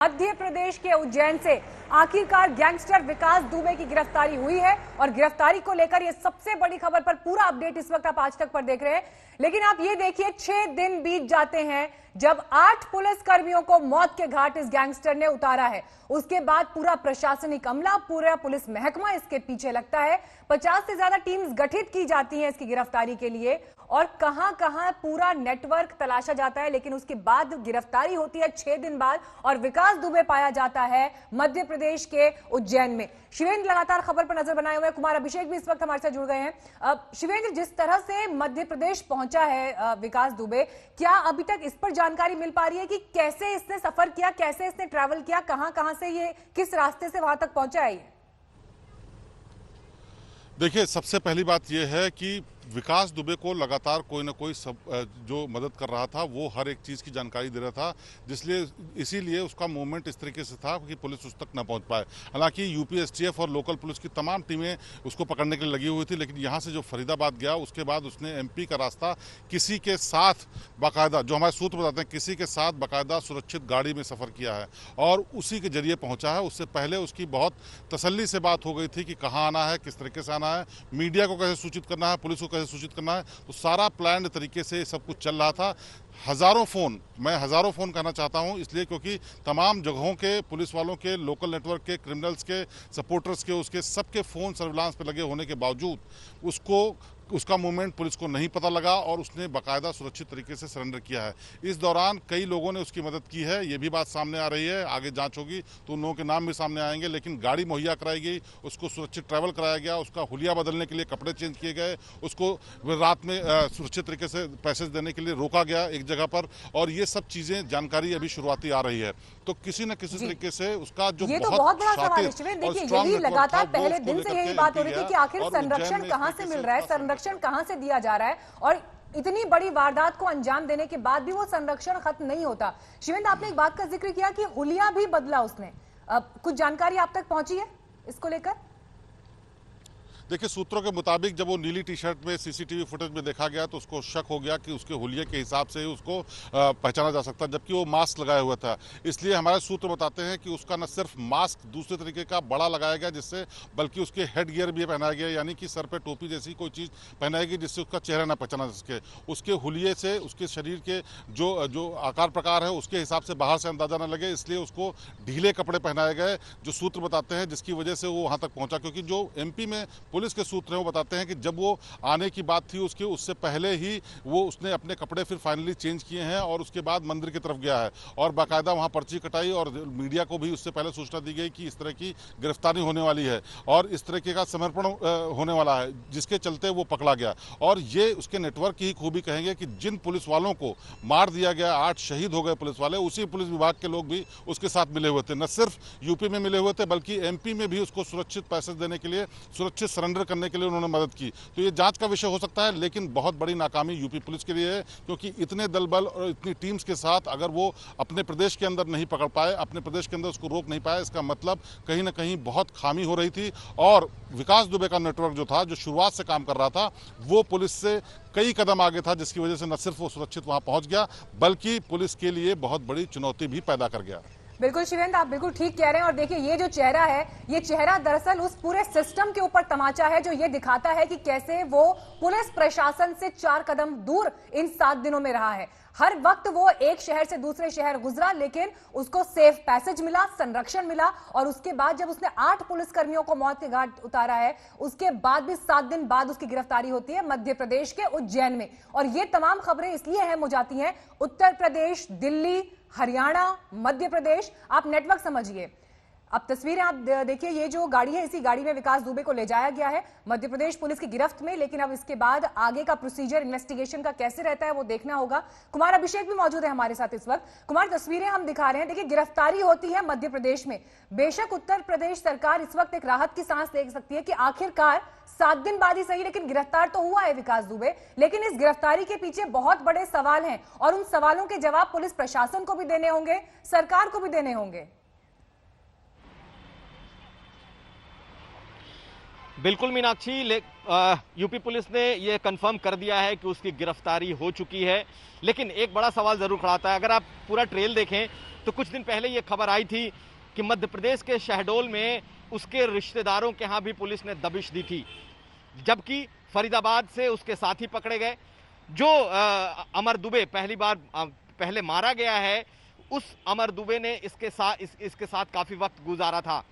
मध्य प्रदेश के उज्जैन से आखिरकार गैंगस्टर विकास दुबे की गिरफ्तारी हुई है और गिरफ्तारी को लेकर यह सबसे बड़ी खबर पर पूरा अपडेट इस वक्त आप आज तक पर देख रहे हैं। लेकिन आप ये देखिए 6 दिन बीत जाते हैं जब 8 पुलिस कर्मियों को मौत के घाट इस गैंगस्टर ने उतारा है। उसके बाद पूरा प्रशासनिक अमला, पूरा पुलिस महकमा इसके पीछे लगता है। 50 से ज्यादा टीम्स गठित की जाती हैं इसकी गिरफ्तारी के लिए और कहां कहां पूरा नेटवर्क तलाशा जाता है। लेकिन उसके बाद गिरफ्तारी होती है 6 दिन बाद और विकास दुबे पाया जाता है मध्य प्रदेश के उज्जैन में। शिवेंद्र लगातार खबर पर नजर बनाए हुए हैं, कुमार अभिषेक भी इस वक्त हमारे साथ जुड़ गए हैं। शिवेंद्र, जिस तरह से मध्य प्रदेश पहुंचा है विकास दुबे, क्या अभी तक इस पर जानकारी मिल पा रही है कि कैसे इसने सफर किया, कैसे इसने ट्रैवल किया, कहां कहां से ये किस रास्ते से वहां तक पहुंचा है? देखिए, सबसे पहली बात यह है कि विकास दुबे को लगातार कोई ना कोई जो मदद कर रहा था वो हर एक चीज़ की जानकारी दे रहा था, इसीलिए उसका मूवमेंट इस तरीके से था कि पुलिस उस तक ना पहुंच पाए। हालांकि यूपी एसटीएफ और लोकल पुलिस की तमाम टीमें उसको पकड़ने के लिए लगी हुई थी, लेकिन यहां से जो फरीदाबाद गया उसके बाद उसने एमपी का रास्ता किसी के साथ बाकायदा, जो हमारे सूत्र बताते हैं, किसी के साथ बाकायदा सुरक्षित गाड़ी में सफ़र किया है और उसी के जरिए पहुंचा है। उससे पहले उसकी बहुत तसल्ली से बात हो गई थी कि कहाँ आना है, किस तरीके से आना है, मीडिया को कैसे सूचित करना है, पुलिस को सूचित करना है। तो सारा प्लान तरीके से सब कुछ चल रहा था। हजारों फोन कहना चाहता हूं इसलिए क्योंकि तमाम जगहों के पुलिस वालों के, लोकल नेटवर्क के, क्रिमिनल्स के, सपोर्टर्स के, उसके सबके फोन सर्विलांस पे लगे होने के बावजूद उसका मूवमेंट पुलिस को नहीं पता लगा और उसने बाकायदा सुरक्षित तरीके से सरेंडर किया है। इस दौरान कई लोगों ने उसकी मदद की है, ये भी बात सामने आ रही है। आगे जांच होगी तो उन लोगों के नाम भी सामने आएंगे, लेकिन गाड़ी मुहैया कराई गई, उसको सुरक्षित ट्रैवल कराया गया, उसका हुलिया बदलने के लिए कपड़े चेंज किए गए, उसको रात में सुरक्षित तरीके से पैसेज देने के लिए रोका गया एक जगह पर। और ये सब चीजें जानकारी अभी शुरुआती आ रही है। तो किसी न किसी तरीके से उसका जो बहुत बड़ा सवाल है शिवेंद्र, देखिए यही लगातार पहले दिन से यही बात हो रही थी कि आखिर संरक्षण कहां से मिल रहा है, संरक्षण कहां से दिया जा रहा है और इतनी बड़ी वारदात को अंजाम देने के बाद भी वो संरक्षण खत्म नहीं होता। शिवेंद्र, आपने एक बात का जिक्र किया कि हुलिया भी बदला उसने, कुछ जानकारी आप तक पहुंची है इसको लेकर? देखिए, सूत्रों के मुताबिक जब वो नीली टी शर्ट में सीसीटीवी फुटेज में देखा गया तो उसको शक हो गया कि उसके हुलिये के हिसाब से ही उसको पहचाना जा सकता है, जबकि वो मास्क लगाया हुआ था। इसलिए हमारे सूत्र बताते हैं कि उसका न सिर्फ मास्क दूसरे तरीके का बड़ा लगाया गया जिससे, बल्कि उसके हेड गियर भी पहनाया गया, यानी कि सर पे टोपी जैसी कोई चीज़ पहनाई गई जिससे उसका चेहरा न पहचाना जा सके। उसके हुलिये से उसके शरीर के जो आकार प्रकार है उसके हिसाब से बाहर से अंदाजा न लगे, इसलिए उसको ढीले कपड़े पहनाए गए, जो सूत्र बताते हैं, जिसकी वजह से वो वहाँ तक पहुँचा। क्योंकि जो एमपी में पुलिस के सूत्र हैं वो बताते हैं कि जब वो आने की बात थी उसकी, उससे पहले ही उसने अपने कपड़े फिर फाइनली चेंज किए हैं और उसके बाद मंदिर की तरफ गया है और बाकायदा वहां पर्ची कटाई और मीडिया को भी उससे पहले सूचना दी गई कि इस तरह की गिरफ्तारी होने वाली है और इस तरीके का समर्पण होने वाला है, जिसके चलते वो पकड़ा गया। और ये उसके नेटवर्क की ही खूबी कहेंगे कि जिन पुलिस वालों को मार दिया गया, 8 शहीद हो गए पुलिस वाले, उसी पुलिस विभाग के लोग भी उसके साथ मिले हुए थे। न सिर्फ यूपी में मिले हुए थे बल्कि एमपी में भी उसको सुरक्षित पैसेज देने के लिए, सुरक्षित सरेंडर करने के लिए उन्होंने मदद की। तो ये जांच का विषय हो सकता है, लेकिन बहुत बड़ी नाकामी यूपी पुलिस के लिए है, क्योंकि इतने दल बल और इतनी टीम्स के साथ अगर वो अपने प्रदेश के अंदर नहीं पकड़ पाए, अपने प्रदेश के अंदर उसको रोक नहीं पाए, इसका मतलब कहीं ना कहीं बहुत खामी हो रही थी। और विकास दुबे का नेटवर्क जो था, जो शुरुआत से काम कर रहा था, वो पुलिस से कई कदम आगे था, जिसकी वजह से न सिर्फ वो सुरक्षित वहां पहुंच गया बल्कि पुलिस के लिए बहुत बड़ी चुनौती भी पैदा कर गया। बिल्कुल शिवेंद्र, आप बिल्कुल ठीक कह रहे हैं। और देखिए ये जो चेहरा है, ये चेहरा दरअसल उस पूरे सिस्टम के ऊपर तमाचा है जो ये दिखाता है कि कैसे वो पुलिस प्रशासन से 4 कदम दूर इन 7 दिनों में रहा है। हर वक्त वो एक शहर से दूसरे शहर गुजरा, लेकिन उसको सेफ पैसेज मिला, संरक्षण मिला और उसके बाद जब उसने 8 पुलिसकर्मियों को मौत के घाट उतारा है, उसके बाद भी 7 दिन बाद उसकी गिरफ्तारी होती है मध्य प्रदेश के उज्जैन में। और ये तमाम खबरें इसलिए अहम हो जाती हैं, उत्तर प्रदेश, दिल्ली, हरियाणा, मध्य प्रदेश, आप नेटवर्क समझिए। अब तस्वीरें आप देखिए, ये जो गाड़ी है, इसी गाड़ी में विकास दुबे को ले जाया गया है मध्य प्रदेश पुलिस की गिरफ्त में। लेकिन अब इसके बाद आगे का प्रोसीजर इन्वेस्टिगेशन का कैसे रहता है वो देखना होगा। कुमार अभिषेक भी मौजूद है हमारे साथ इस वक्त। कुमार, तस्वीरें हम दिखा रहे हैं, देखिए गिरफ्तारी होती है मध्य प्रदेश में। बेशक उत्तर प्रदेश सरकार इस वक्त एक राहत की सांस ले सकती है कि आखिरकार 7 दिन बाद ही सही, लेकिन गिरफ्तार तो हुआ है विकास दुबे। लेकिन इस गिरफ्तारी के पीछे बहुत बड़े सवाल हैं और उन सवालों के जवाब पुलिस प्रशासन को भी देने होंगे, सरकार को भी देने होंगे। बिल्कुल मीनाक्षी, यूपी पुलिस ने यह कंफर्म कर दिया है कि उसकी गिरफ्तारी हो चुकी है। लेकिन एक बड़ा सवाल जरूर खड़ा था। अगर आप पूरा ट्रेल देखें तो कुछ दिन पहले यह खबर आई थी कि मध्य प्रदेश के शहडोल में उसके रिश्तेदारों के यहां भी पुलिस ने दबिश दी थी, जबकि फरीदाबाद से उसके साथी पकड़े गए। जो अमर दुबे पहले मारा गया है, उस अमर दुबे ने इसके साथ काफी वक्त गुजारा था।